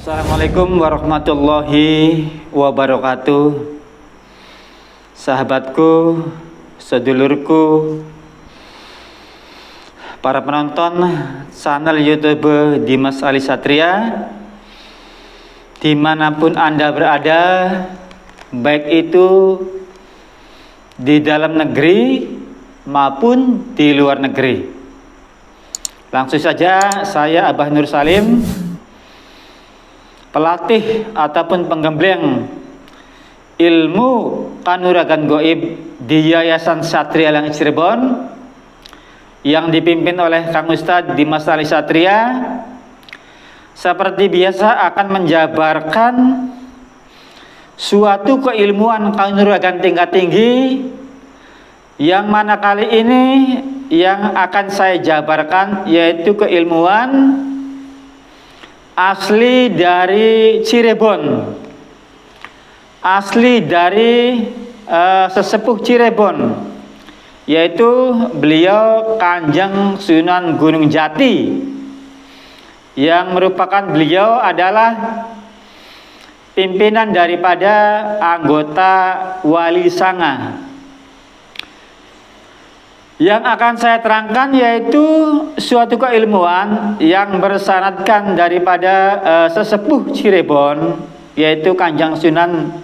Assalamualaikum warahmatullahi wabarakatuh. Sahabatku, sedulurku, para penonton channel YouTube Dimas Ali Satria, dimanapun Anda berada, baik itu di dalam negeri maupun di luar negeri. Langsung saja, saya Abah Nur Salim, pelatih ataupun penggembleng ilmu kanuragan goib di Yayasan Satria Langit Cirebon yang dipimpin oleh Kang Ustadz Dimas Ali Satria, seperti biasa akan menjabarkan suatu keilmuan kanuragan tingkat tinggi, yang mana kali ini yang akan saya jabarkan yaitu keilmuan asli dari Cirebon, asli dari sesepuh Cirebon, yaitu beliau Kanjeng Sunan Gunung Jati, yang merupakan beliau adalah pimpinan daripada anggota Wali Sanga. Yang akan saya terangkan yaitu suatu keilmuan yang bersanadkan daripada sesepuh Cirebon, yaitu Kanjeng Sunan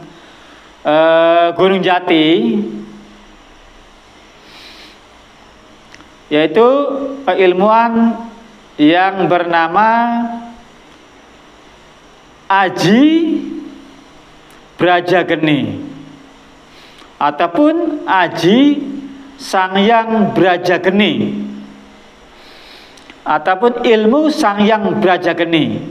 Gunung Jati, yaitu keilmuan yang bernama Aji Brajageni ataupun Aji Sangyang Brajageni ataupun ilmu Sangyang Brajageni.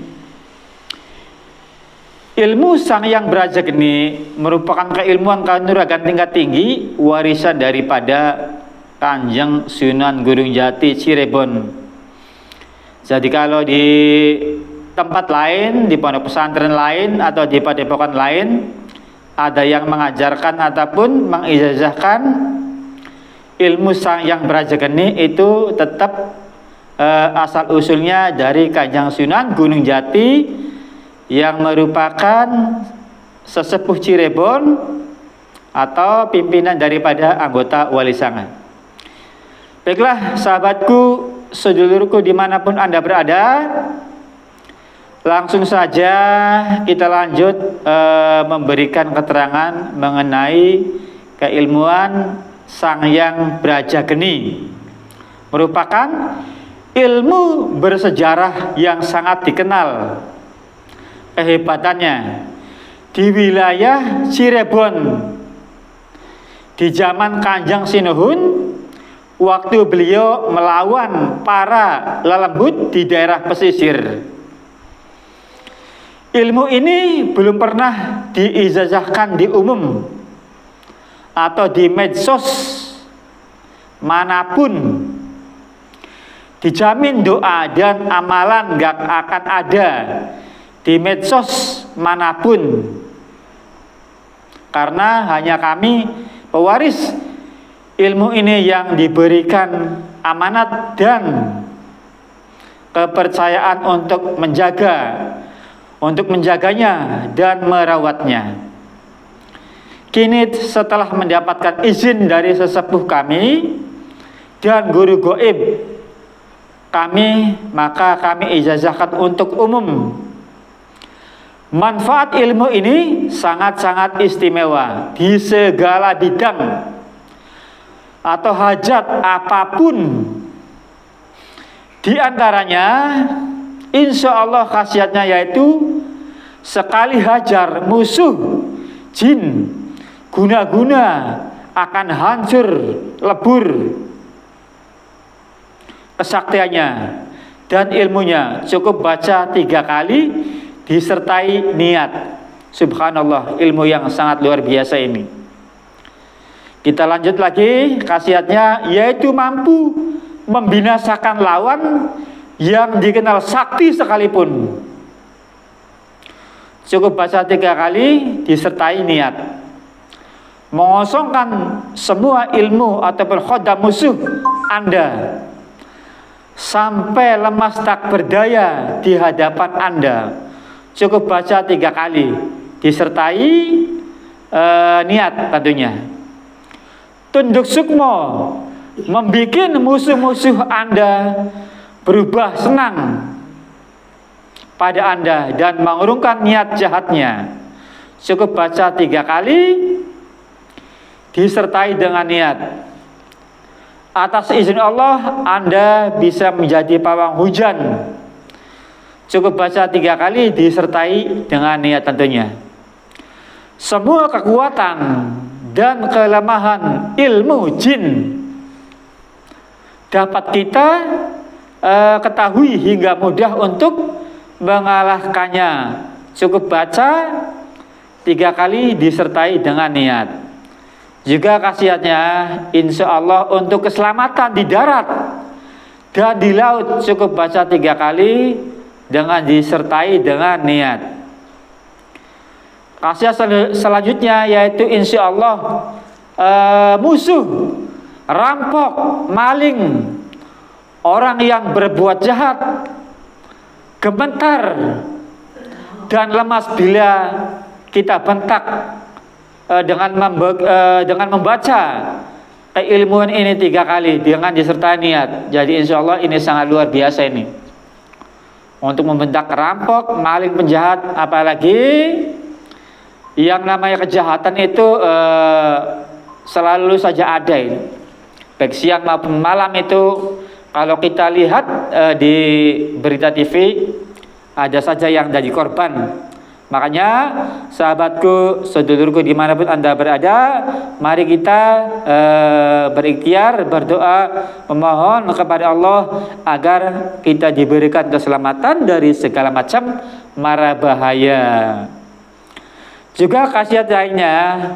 Ilmu Sangyang Brajageni merupakan keilmuan kanuragan tingkat tinggi warisan daripada Kanjeng Sunan Gunung Jati Cirebon. Jadi kalau di tempat lain, di pondok pesantren lain atau di padepokan lain, ada yang mengajarkan ataupun mengijazahkan ilmu Sangyang Brajageni itu tetap asal usulnya dari Kanjeng Sunan Gunung Jati, yang merupakan sesepuh Cirebon atau pimpinan daripada anggota Wali Sanga. Baiklah sahabatku, sedulurku dimanapun Anda berada, langsung saja kita lanjut memberikan keterangan mengenai keilmuan Sangyang Brajageni. Merupakan ilmu bersejarah yang sangat dikenal kehebatannya di wilayah Cirebon di zaman Kanjeng Sinuhun, waktu beliau melawan para lelembut di daerah pesisir. Ilmu ini belum pernah diijazahkan di umum atau di medsos manapun. Dijamin doa dan amalan gak akan ada di medsos manapun, karena hanya kami pewaris ilmu ini yang diberikan amanat dan kepercayaan untuk menjaganya dan merawatnya. Kini setelah mendapatkan izin dari sesepuh kami dan guru goib kami, maka kami ijazahkan untuk umum. Manfaat ilmu ini sangat-sangat istimewa di segala bidang atau hajat apapun. Di antaranya insya Allah khasiatnya yaitu sekali hajar musuh jin guna-guna akan hancur lebur kesaktiannya dan ilmunya. Cukup baca 3 kali disertai niat. Subhanallah, ilmu yang sangat luar biasa ini. Kita lanjut lagi, khasiatnya yaitu mampu membinasakan lawan yang dikenal sakti sekalipun. Cukup baca 3 kali disertai niat. Mengosongkan semua ilmu ataupun khodam musuh Anda sampai lemas tak berdaya di hadapan Anda. cukup baca 3 kali disertai niat tentunya. Tunduk sukmo, membikin musuh-musuh Anda berubah senang pada Anda dan mengurungkan niat jahatnya. Cukup baca 3 kali disertai dengan niat. Atas izin Allah Anda bisa menjadi pawang hujan. Cukup baca 3 kali disertai dengan niat tentunya. Semua kekuatan dan kelemahan ilmu jin dapat kita ketahui hingga mudah untuk mengalahkannya. Cukup baca 3 kali disertai dengan niat. Juga khasiatnya insya Allah untuk keselamatan di darat dan di laut, cukup baca 3 kali dengan disertai dengan niat. Khasiat selanjutnya yaitu insya Allah musuh, rampok, maling, orang yang berbuat jahat, gemetar dan lemas bila kita bentak dengan membaca keilmuan ini 3 kali dengan disertai niat. Jadi insya Allah ini sangat luar biasa ini untuk membentak rampok, maling, penjahat. Apalagi yang namanya kejahatan itu selalu saja ada ini, baik siang maupun malam. Itu kalau kita lihat di berita TV ada saja yang jadi korban. Makanya sahabatku, sedulurku dimanapun Anda berada, mari kita berikhtiar, berdoa, memohon kepada Allah agar kita diberikan keselamatan dari segala macam mara bahaya. Juga khasiat lainnya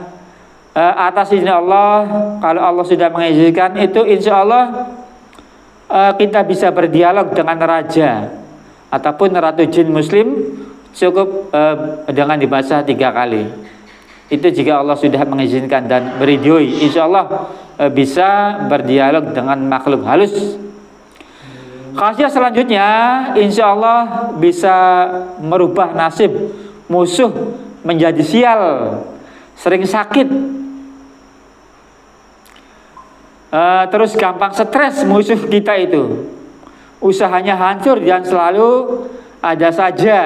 atas izin Allah, kalau Allah sudah mengizinkan itu insya Allah kita bisa berdialog dengan raja ataupun ratu jin muslim. Cukup dengan dibaca 3 kali. Itu jika Allah sudah mengizinkan dan meridhoi, insya Allah bisa berdialog dengan makhluk halus. Khasiat selanjutnya insya Allah bisa merubah nasib musuh menjadi sial, sering sakit, terus gampang stres musuh kita itu, usahanya hancur dan selalu ada saja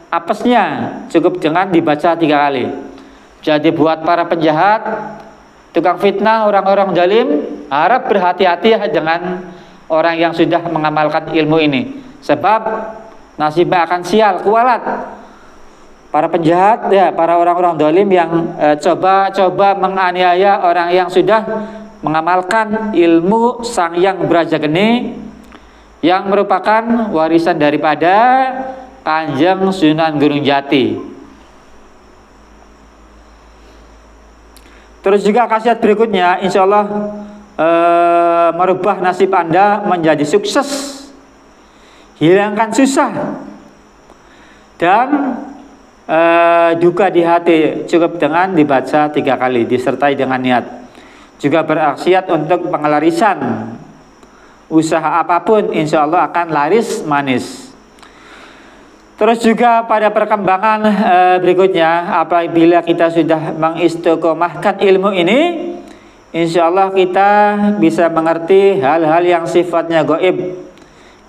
apesnya. Cukup dengan dibaca 3 kali. Jadi buat para penjahat, tukang fitnah, orang-orang zalim, harap berhati-hati dengan orang yang sudah mengamalkan ilmu ini, sebab nasibnya akan sial, kualat. Para penjahat ya, para orang-orang zalim yang coba-coba menganiaya orang yang sudah mengamalkan ilmu Sang Hyang Brajageni yang merupakan warisan daripada Kanjeng Sunan Gunung Jati. Terus juga khasiat berikutnya insya Allah merubah nasib Anda menjadi sukses, hilangkan susah dan duka di hati, cukup dengan dibaca 3 kali disertai dengan niat. Juga berkhasiat untuk pengelarisan usaha apapun, insya Allah akan laris manis. Terus juga pada perkembangan berikutnya, apabila kita sudah mengistiqomahkan ilmu ini, insya Allah kita bisa mengerti hal-hal yang sifatnya gaib.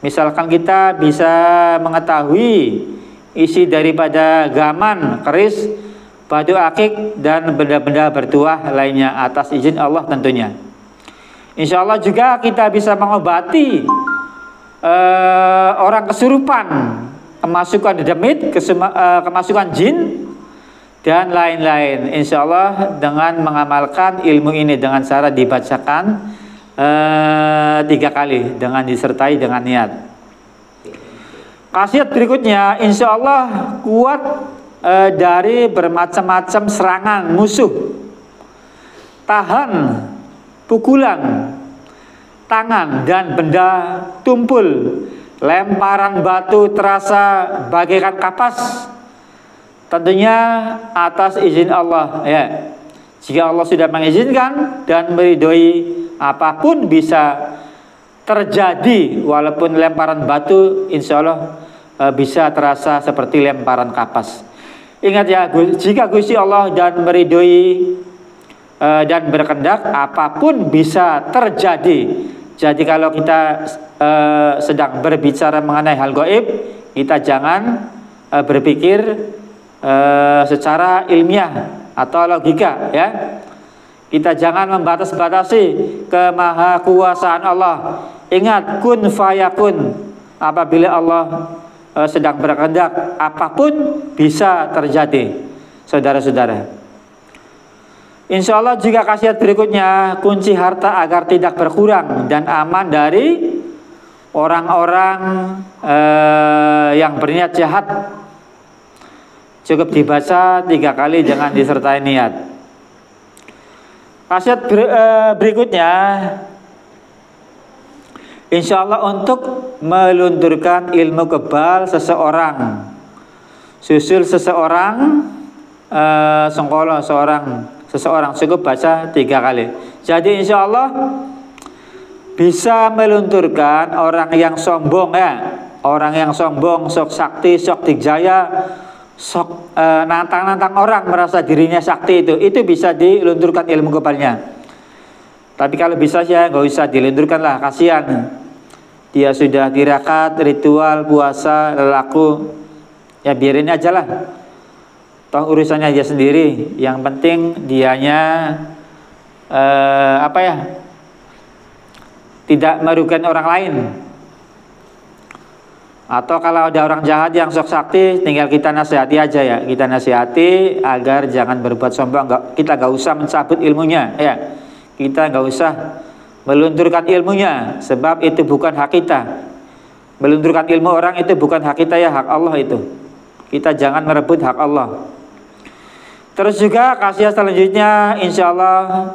Misalkan kita bisa mengetahui isi daripada gaman, keris, batu akik dan benda-benda bertuah lainnya atas izin Allah tentunya. Insya Allah juga kita bisa mengobati orang kesurupan, kemasukan demit, kemasukan jin dan lain-lain. Insya Allah dengan mengamalkan ilmu ini dengan cara dibacakan 3 kali dengan disertai dengan niat. Khasiat berikutnya insya Allah kuat dari bermacam-macam serangan musuh, tahan pukulan tangan dan benda tumpul, lemparan batu terasa bagaikan kapas, tentunya atas izin Allah ya. Jika Allah sudah mengizinkan dan meridhoi, apapun bisa terjadi. Walaupun lemparan batu insya Allah bisa terasa seperti lemparan kapas. Ingat ya, jika Gusti Allah dan meridhoi dan berkehendak, apapun bisa terjadi. Jadi kalau kita sedang berbicara mengenai hal gaib, kita jangan berpikir secara ilmiah atau logika, ya. Kita jangan membatas-batasi kemahakuasaan Allah. Ingat, kun fayakun. Apabila Allah sedang berkehendak, apapun bisa terjadi, saudara-saudara. Insya Allah juga khasiat berikutnya, kunci harta agar tidak berkurang dan aman dari orang-orang yang berniat jahat. Cukup dibaca 3 kali, jangan disertai niat. Khasiat berikutnya, insya Allah untuk melunturkan ilmu kebal seseorang, susul seseorang, sengkolo seseorang cukup baca 3 kali. Jadi insya Allah bisa melunturkan orang yang sombong, ya, orang yang sombong, sok sakti, sok dijaya, sok nantang-nantang orang merasa dirinya sakti, itu bisa dilunturkan ilmu kebalnya. Tapi kalau bisa ya nggak usah dilunturkan lah, kasihan. Dia sudah tirakat, ritual, puasa, lelaku, ya biarin aja lah. Toh urusannya dia sendiri. Yang penting dianya tidak merugikan orang lain. Atau kalau ada orang jahat yang sok sakti, tinggal kita nasihati aja, ya. Kita nasihati agar jangan berbuat sombong. Kita nggak usah mencabut ilmunya, ya. Kita nggak usah melunturkan ilmunya, sebab itu bukan hak kita. Melunturkan ilmu orang itu bukan hak kita, ya, hak Allah itu. Kita jangan merebut hak Allah. Terus juga khasiat selanjutnya, insya Allah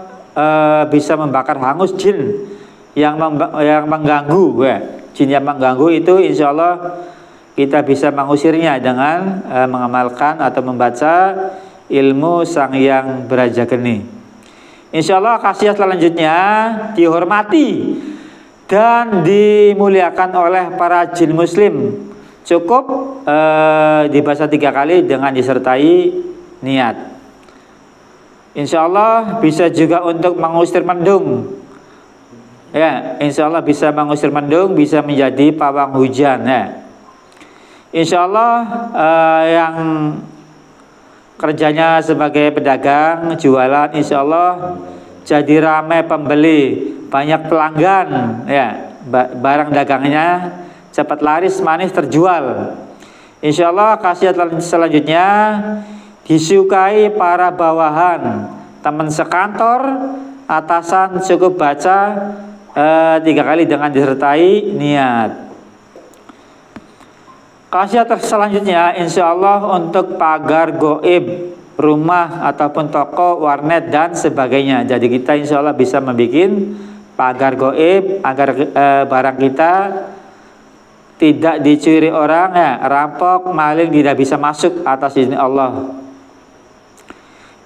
bisa membakar hangus jin yang mengganggu, ya. Jin yang mengganggu itu insya Allah kita bisa mengusirnya dengan mengamalkan atau membaca ilmu Sang Yang Beraja Geni. Insya Allah khasiat selanjutnya dihormati dan dimuliakan oleh para jin muslim. Cukup dibaca 3 kali dengan disertai niat. Insya Allah bisa juga untuk mengusir mendung. Ya, insya Allah bisa mengusir mendung, bisa menjadi pawang hujan, ya. Insya Allah yang kerjanya sebagai pedagang, jualan, insya Allah jadi ramai pembeli, banyak pelanggan, ya. Barang dagangnya cepat laris, manis, terjual. Insya Allah khasiat selanjutnya disukai para bawahan, teman sekantor, atasan. Cukup baca 3 kali dengan disertai niat. Khasiat selanjutnya insya Allah untuk pagar goib, rumah ataupun toko, warnet dan sebagainya. Jadi kita insya Allah bisa membuat pagar goib agar barang kita tidak dicuri orang, ya, rampok, maling tidak bisa masuk atas izin Allah.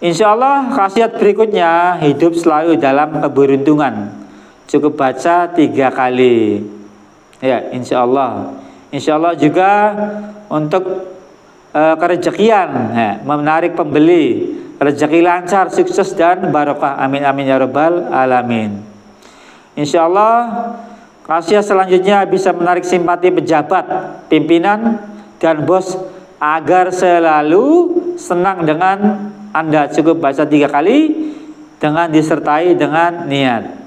Insya Allah khasiat berikutnya hidup selalu dalam keberuntungan. Cukup baca 3 kali, ya, insya Allah. Insya Allah juga untuk kerezekian, ya, menarik pembeli, rezeki lancar, sukses dan barokah. Amin amin ya rabbal alamin. Insya Allah khasiat selanjutnya bisa menarik simpati pejabat, pimpinan dan bos agar selalu senang dengan Anda. Cukup baca 3 kali dengan disertai dengan niat.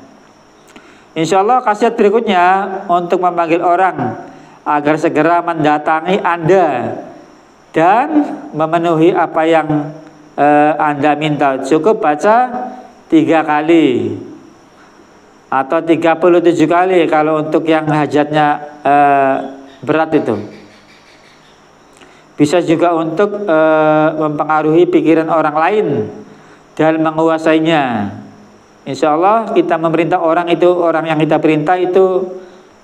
Insya Allah khasiat berikutnya untuk memanggil orang agar segera mendatangi Anda dan memenuhi apa yang Anda minta. Cukup baca 3 kali atau 37 kali kalau untuk yang hajatnya berat itu. Bisa juga untuk mempengaruhi pikiran orang lain dan menguasainya. Insya Allah kita memerintah orang itu, orang yang kita perintah itu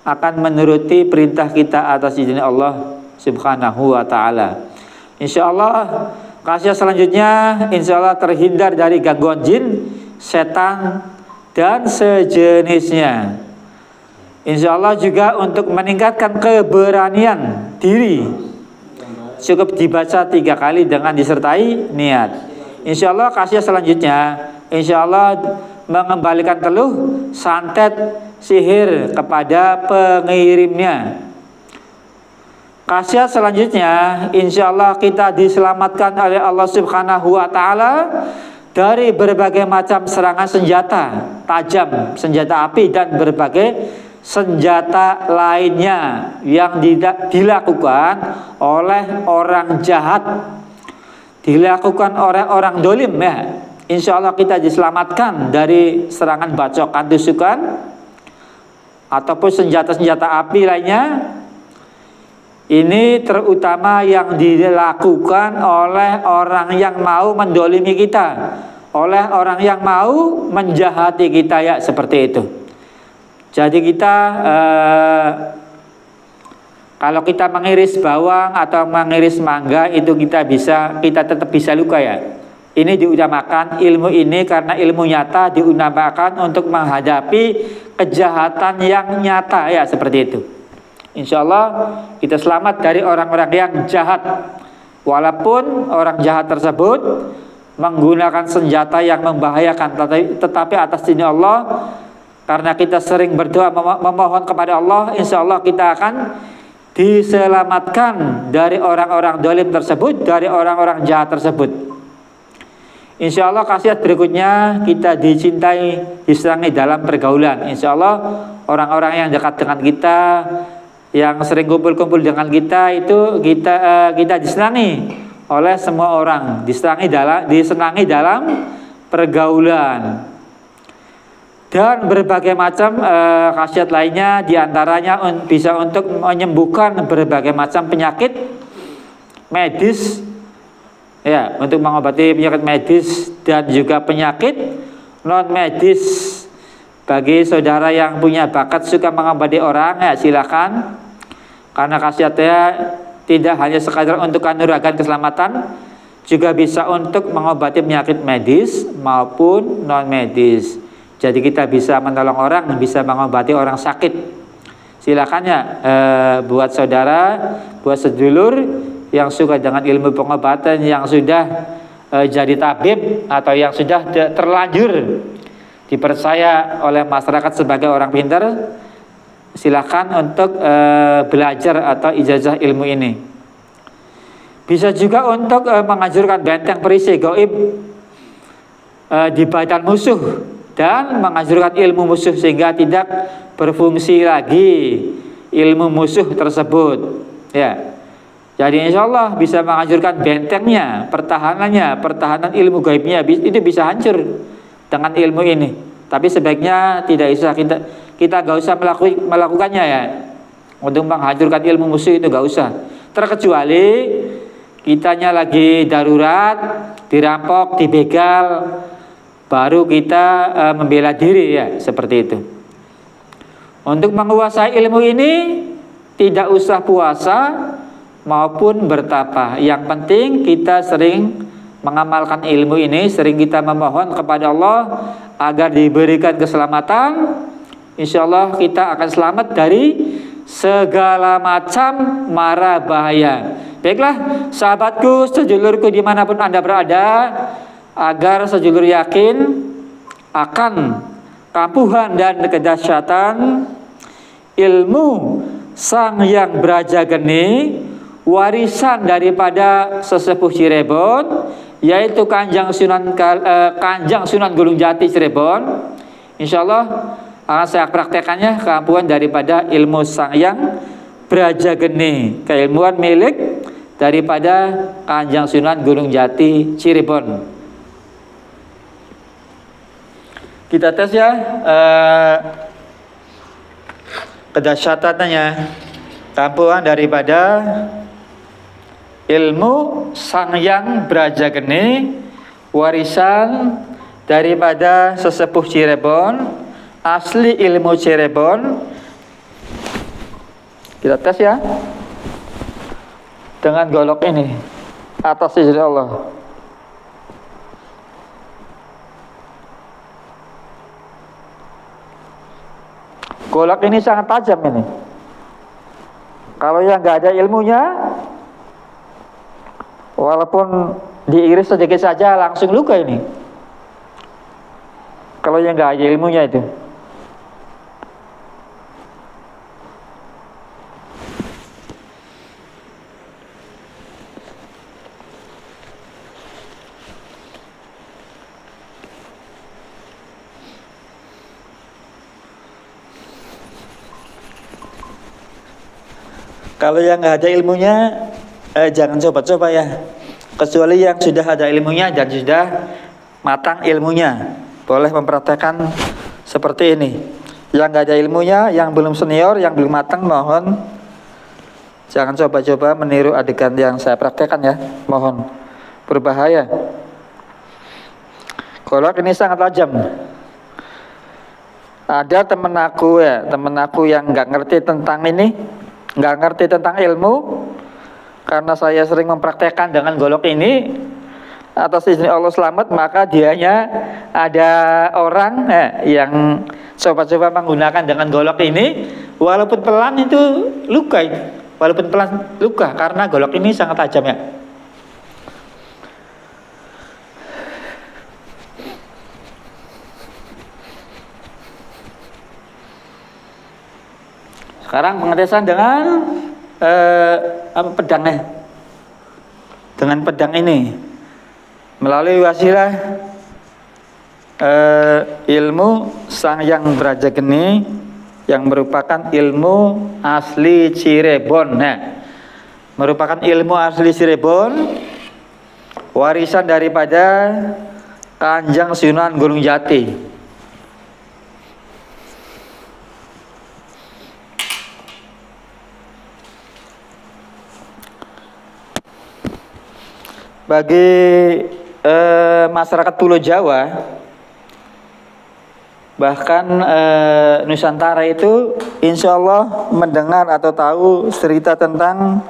akan menuruti perintah kita atas izin Allah Subhanahu wa ta'ala. Insya Allah khasiat selanjutnya insya Allah terhindar dari gangguan jin, setan dan sejenisnya. Insya Allah juga untuk meningkatkan keberanian diri cukup dibaca 3 kali dengan disertai niat. Insya Allah khasiat selanjutnya, insya Allah mengembalikan teluh, santet, sihir kepada pengirimnya. Khasiat selanjutnya, insya Allah kita diselamatkan oleh Allah Subhanahu wa Ta'ala dari berbagai macam serangan senjata tajam, senjata api, dan berbagai senjata lainnya yang dilakukan oleh orang jahat, dilakukan oleh orang dolim ya. Insya Allah kita diselamatkan dari serangan bacokan, tusukan, ataupun senjata-senjata api lainnya. Ini terutama yang dilakukan oleh orang yang mau mendolimi kita, oleh orang yang mau menjahati kita ya, seperti itu. Jadi kita kalau kita mengiris bawang atau mengiris mangga itu kita tetap bisa luka ya. Ini diutamakan ilmu ini karena ilmu nyata diutamakan untuk menghadapi kejahatan yang nyata ya, seperti itu. Insya Allah kita selamat dari orang-orang yang jahat, walaupun orang jahat tersebut menggunakan senjata yang membahayakan, tetapi atas izin Allah, karena kita sering berdoa memohon kepada Allah, insya Allah kita akan diselamatkan dari orang-orang dolim tersebut, dari orang-orang jahat tersebut. Insya Allah khasiat berikutnya, kita dicintai, disenangi dalam pergaulan. Insya Allah orang-orang yang dekat dengan kita, yang sering kumpul-kumpul dengan kita, itu kita disenangi oleh semua orang, disenangi dalam pergaulan. Dan berbagai macam khasiat lainnya, diantaranya bisa untuk menyembuhkan berbagai macam penyakit medis ya, untuk mengobati penyakit medis dan juga penyakit non medis. Bagi saudara yang punya bakat suka mengobati orang ya, silakan, karena khasiatnya tidak hanya sekadar untuk kanuragan keselamatan, juga bisa untuk mengobati penyakit medis maupun non medis. Jadi kita bisa menolong orang, bisa mengobati orang sakit. Silakan ya, buat saudara, buat sedulur yang suka dengan ilmu pengobatan, yang sudah jadi tabib atau yang sudah terlanjur dipercaya oleh masyarakat sebagai orang pintar, silakan untuk belajar atau ijazah ilmu ini. Bisa juga untuk menghancurkan benteng perisai gaib di badan musuh dan menghancurkan ilmu musuh sehingga tidak berfungsi lagi ilmu musuh tersebut ya. Jadi insya Allah bisa menghancurkan bentengnya, pertahanan ilmu gaibnya, itu bisa hancur dengan ilmu ini. Tapi sebaiknya tidak usah, kita gak usah melakukannya ya. Untuk menghancurkan ilmu musuh itu gak usah. Terkecuali kitanya lagi darurat, dirampok, dibegal, baru kita membela diri ya, seperti itu. Untuk menguasai ilmu ini tidak usah puasa maupun bertapa. Yang penting kita sering mengamalkan ilmu ini, sering kita memohon kepada Allah agar diberikan keselamatan. Insya Allah kita akan selamat dari segala macam mara bahaya. Baiklah sahabatku, sedulurku dimanapun Anda berada, agar sedulur yakin akan kampuhan dan kedahsyatan ilmu Sang Hyang Brajageni, warisan daripada sesepuh Cirebon, yaitu Kanjeng Sunan Gunung Jati Cirebon. Insya Allah akan saya praktekannya kampuhan daripada ilmu Sang Hyang Brajageni, keilmuan milik daripada Kanjeng Sunan Gunung Jati Cirebon. Kita tes ya kedahsyatannya, kampuhan daripada ilmu Sang Hyang Brajageni, warisan daripada sesepuh Cirebon, asli ilmu Cirebon. Kita tes ya dengan golok ini atas izin Allah. Golok ini sangat tajam ini. Kalau yang nggak ada ilmunya, walaupun diiris sedikit saja langsung luka ini. Kalau yang nggak ada ilmunya itu. Kalau yang nggak ada ilmunya, jangan coba-coba ya. Kecuali yang sudah ada ilmunya dan sudah matang ilmunya, boleh mempraktekkan seperti ini. Yang nggak ada ilmunya, yang belum senior, yang belum matang, mohon jangan coba-coba meniru adegan yang saya praktekkan ya. Mohon, berbahaya. Golok ini sangat tajam. Ada temen aku yang nggak ngerti tentang ini, nggak ngerti tentang ilmu, karena saya sering mempraktekkan dengan golok ini, atas izin Allah selamat, maka dianya ada orang yang coba-coba menggunakan dengan golok ini, walaupun pelan itu luka, walaupun pelan luka, karena golok ini sangat tajam ya. Sekarang pengetesan dengan pedangnya, dengan pedang ini, melalui wasilah ilmu Sang Yang Braja Geni yang merupakan ilmu asli Cirebon. Nah, merupakan ilmu asli Cirebon, warisan daripada Kanjeng Sunan Gunung Jati. Bagi masyarakat Pulau Jawa, bahkan Nusantara itu insya Allah mendengar atau tahu cerita tentang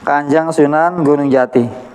Kanjeng Sunan Gunung Jati.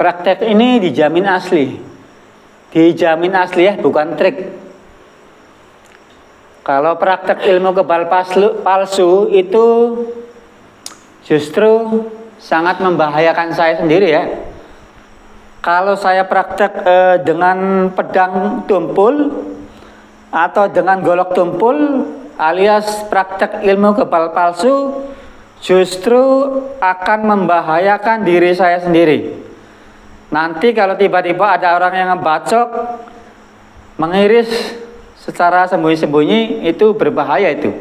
Praktek ini dijamin asli ya, bukan trik. Kalau praktek ilmu kebal palsu itu justru sangat membahayakan saya sendiri ya. Kalau saya praktek dengan pedang tumpul atau dengan golok tumpul alias praktek ilmu kebal palsu, justru akan membahayakan diri saya sendiri. Nanti kalau tiba-tiba ada orang yang ngebacok, mengiris secara sembunyi-sembunyi, itu berbahaya, itu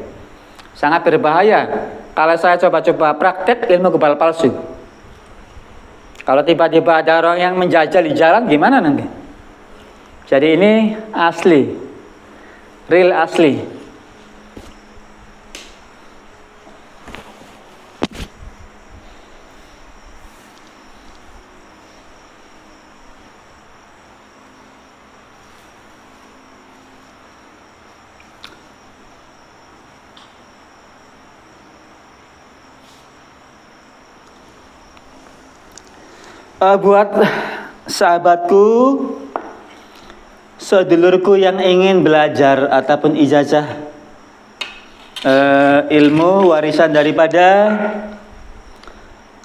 sangat berbahaya. Kalau saya coba-coba praktek ilmu kebal palsu, kalau tiba-tiba ada orang yang menjajal di jalan, gimana nanti? Jadi ini asli, real asli. Buat sahabatku, sedulurku yang ingin belajar ataupun ijazah ilmu warisan daripada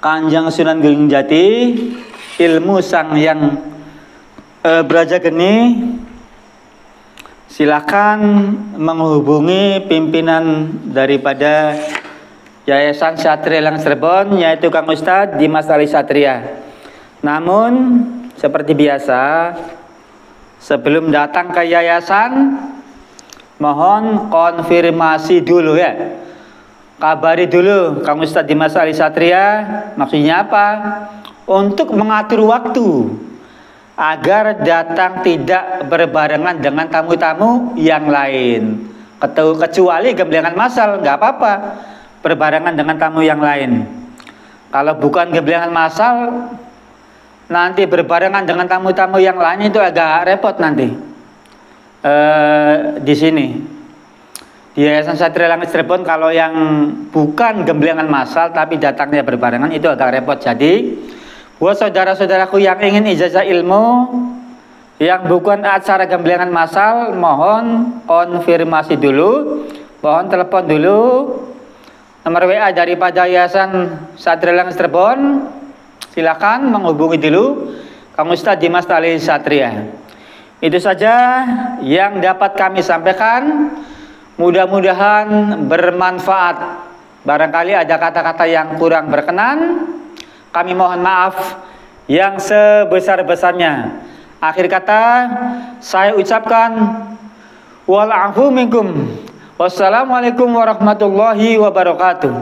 Kanjeng Sunan Gunung Jati, ilmu Sang Yang Braja Geni, silakan menghubungi pimpinan daripada Yayasan Satria Elang Cirebon, yaitu Kang Ustadz Dimas Ali Satria. Namun seperti biasa, sebelum datang ke yayasan, mohon konfirmasi dulu ya. Kabari dulu Kang Ustadz Dimas Ali Satria. Maksudnya apa? Untuk mengatur waktu agar datang tidak berbarengan dengan tamu-tamu yang lain. Kecuali gemblengan massal, nggak apa-apa berbarengan dengan tamu yang lain. Kalau bukan gemblengan massal, nanti berbarengan dengan tamu-tamu yang lain itu agak repot nanti. Di sini di Yayasan Satria Elang Cirebon, kalau yang bukan gemblengan massal tapi datangnya berbarengan itu agak repot. Jadi buat saudara-saudaraku yang ingin ijazah ilmu yang bukan acara gemblengan massal, mohon konfirmasi dulu, mohon telepon dulu nomor WA daripada Yayasan Satria Elang Cirebon. Silakan menghubungi dulu Kang Ustadz Dimas Ali Satria. Itu saja yang dapat kami sampaikan. Mudah-mudahan bermanfaat. Barangkali ada kata-kata yang kurang berkenan, kami mohon maaf yang sebesar-besarnya. Akhir kata saya ucapkan wal afu minkum. Wassalamualaikum warahmatullahi wabarakatuh.